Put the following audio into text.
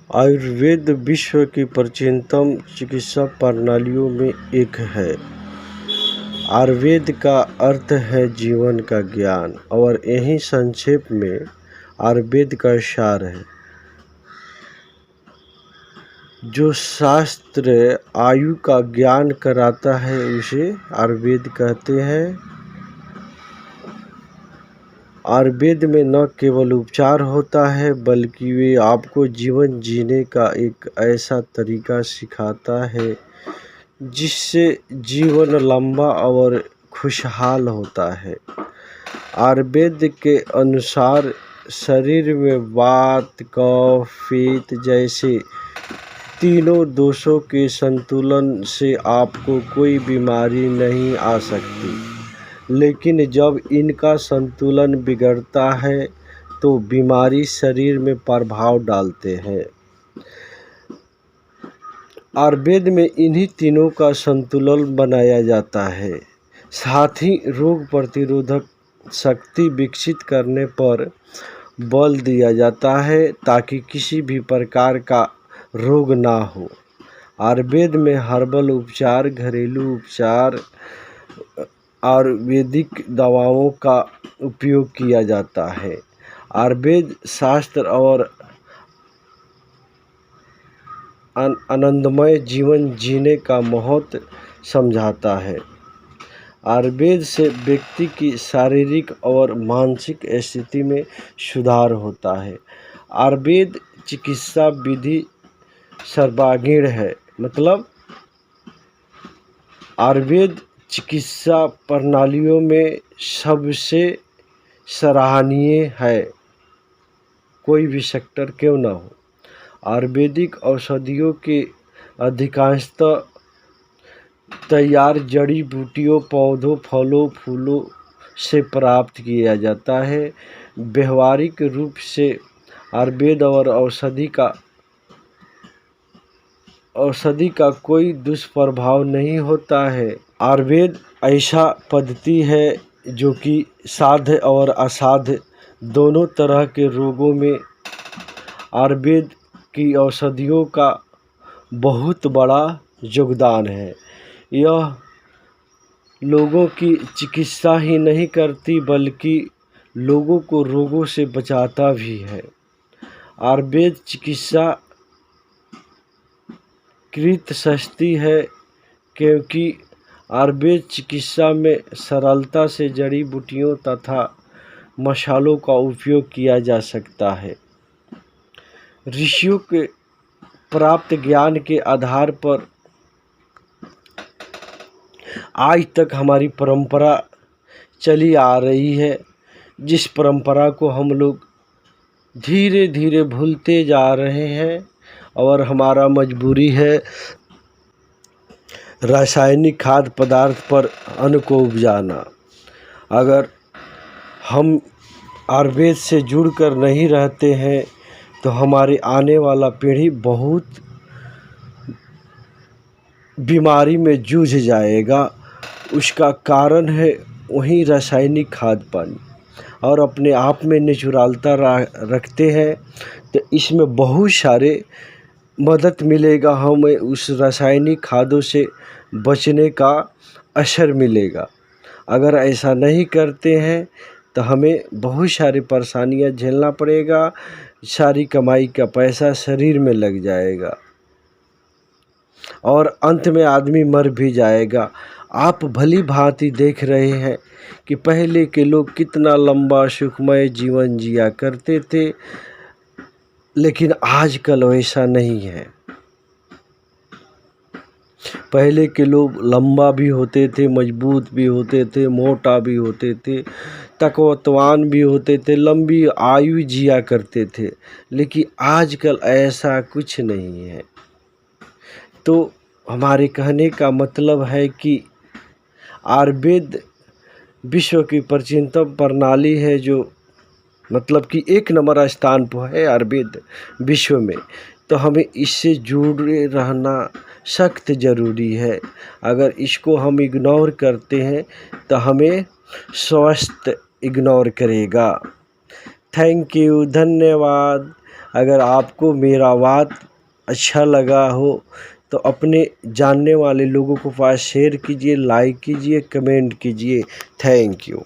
आयुर्वेद विश्व की प्राचीनतम चिकित्सा प्रणालियों में एक है। आयुर्वेद का अर्थ है जीवन का ज्ञान, और यही संक्षेप में आयुर्वेद का सार है। जो शास्त्र आयु का ज्ञान कराता है उसे आयुर्वेद कहते हैं। आयुर्वेद में न केवल उपचार होता है, बल्कि वे आपको जीवन जीने का एक ऐसा तरीका सिखाता है जिससे जीवन लंबा और खुशहाल होता है। आयुर्वेद के अनुसार शरीर में वात, कफ, पित्त जैसे तीनों दोषों के संतुलन से आपको कोई बीमारी नहीं आ सकती, लेकिन जब इनका संतुलन बिगड़ता है तो बीमारी शरीर में प्रभाव डालते हैं। आयुर्वेद में इन्हीं तीनों का संतुलन बनाया जाता है। साथ ही रोग प्रतिरोधक शक्ति विकसित करने पर बल दिया जाता है ताकि किसी भी प्रकार का रोग ना हो। आयुर्वेद में हर्बल उपचार, घरेलू उपचार, आयुर्वेदिक दवाओं का उपयोग किया जाता है। आयुर्वेद शास्त्र और आनंदमय जीवन जीने का महत्व समझाता है। आयुर्वेद से व्यक्ति की शारीरिक और मानसिक स्थिति में सुधार होता है। आयुर्वेद चिकित्सा विधि सर्वांगीण है, मतलब आयुर्वेद चिकित्सा प्रणालियों में सबसे सराहनीय है, कोई भी सेक्टर क्यों ना हो। आयुर्वेदिक औषधियों के अधिकांशतः तैयार जड़ी बूटियों, पौधों, फलों, फूलों से प्राप्त किया जाता है। व्यवहारिक रूप से आयुर्वेद और औषधि का कोई दुष्प्रभाव नहीं होता है। आयुर्वेद ऐसा पद्धति है जो कि साध्य और असाध्य दोनों तरह के रोगों में आयुर्वेद की औषधियों का बहुत बड़ा योगदान है। यह लोगों की चिकित्सा ही नहीं करती, बल्कि लोगों को रोगों से बचाता भी है। आयुर्वेद चिकित्सा कृत सस्ती है, क्योंकि आयुर्वेद चिकित्सा में सरलता से जड़ी बूटियों तथा मसालों का उपयोग किया जा सकता है। ऋषियों के प्राप्त ज्ञान के आधार पर आज तक हमारी परंपरा चली आ रही है, जिस परंपरा को हम लोग धीरे धीरे भूलते जा रहे हैं, और हमारा मजबूरी है रासायनिक खाद्य पदार्थ पर अन्न को उपजाना। अगर हम आयुर्वेद से जुड़कर नहीं रहते हैं तो हमारी आने वाला पीढ़ी बहुत बीमारी में जूझ जाएगा। उसका कारण है वही रासायनिक खाद्य पानी, और अपने आप में नेचुरलता रखते हैं तो इसमें बहुत सारे मदद मिलेगा। हमें उस रासायनिक खादों से बचने का असर मिलेगा। अगर ऐसा नहीं करते हैं तो हमें बहुत सारी परेशानियां झेलना पड़ेगा। सारी कमाई का पैसा शरीर में लग जाएगा और अंत में आदमी मर भी जाएगा। आप भली भांति देख रहे हैं कि पहले के लोग कितना लंबा सुखमय जीवन जिया करते थे, लेकिन आजकल वैसा नहीं है। पहले के लोग लंबा भी होते थे, मजबूत भी होते थे, मोटा भी होते थे, ताकतवान भी होते थे, लंबी आयु जिया करते थे, लेकिन आजकल ऐसा कुछ नहीं है। तो हमारे कहने का मतलब है कि आयुर्वेद विश्व की प्राचीनतम प्रणाली है, जो मतलब कि एक नंबर स्थान पर है आयुर्वेद विश्व में। तो हमें इससे जुड़े रहना सख्त ज़रूरी है। अगर इसको हम इग्नोर करते हैं तो हमें स्वास्थ्य इग्नोर करेगा। थैंक यू, धन्यवाद। अगर आपको मेरा बात अच्छा लगा हो तो अपने जानने वाले लोगों के पास शेयर कीजिए, लाइक कीजिए, कमेंट कीजिए। Thank you.